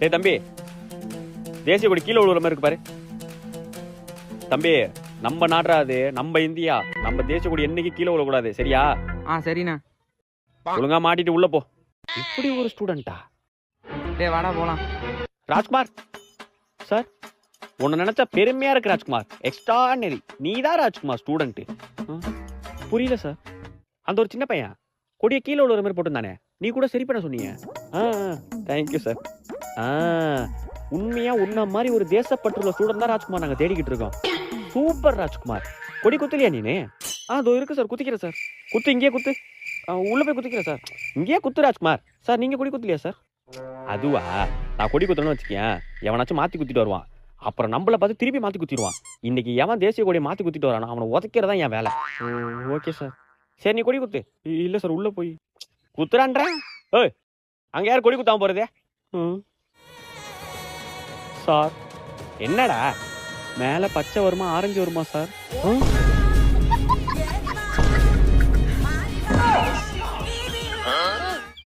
டேய் தம்பி, தேசிய கொடி கீழே விழுற மாதிரி இருக்கு பாரு. தம்பி, நம்ம நாடுறா அது, நம்ம இந்தியா. நம்ம தேசிய கொடி என்னைக்கு கீழே விழக்கூடாது, சரியா? சரிண்ணா. ஒழுங்கா மாட்டிட்டு உள்ள போ. இப்படி ஒரு ஸ்டூடெண்டா? டேய் வாடா போலாம். ராஜ்குமார் சார், உன்னை நினைச்சா பெருமையா இருக்கு ராஜ்குமார். எக்ஸ்ட்ரானரி. நீதான் ராஜ்குமார் ஸ்டூடெண்ட். புரியல சார். அந்த ஒரு சின்ன பையன் கொடியை கீழே விழுற மாதிரி போட்டிருந்தானே, நீ கூட சரி பண்ண சொன்னீங்க. Thank you sir. உண்மையா உன்ன மாதிரி ஒரு தேசப்பற்றுள்ள ஸ்டூடெண்ட் தான் ராஜ்குமார் நாங்க தேடிக்கிட்டு இருக்கோம். சூப்பர் ராஜ்குமார். கொடி குத்துலையா நீனு? அதோ இருக்கு சார், குத்திக்கிறேன் சார். குத்து, இங்கேயே குத்து. உள்ள போய் குத்திக்கிறேன் சார். இங்கேயே குத்து ராஜ்குமார். சார் நீங்க கொடி குத்தலையா சார்? அதுவா, நான் கொடி குத்துறேன்னு வச்சுக்கேன், எவனாச்சும் மாத்தி குத்திட்டு வருவான். அப்புறம் நம்மள பார்த்து திருப்பி மாத்தி குத்திடுவான். இன்னைக்கு எவன் தேசிய கொடியை மாத்தி குத்திட்டு வரானோ அவனை உதைக்கிறதா என் வேலை. Okay sir. சரி நீ கொடி குத்து. இல்ல சார், உள்ள போய் குத்துறான்றேன். ஏய், அங்க யார் கொடி குத்தாம போறதே? சார் என்னடா மேல பச்சை வருமா ஆரஞ்சு வருமா சார்?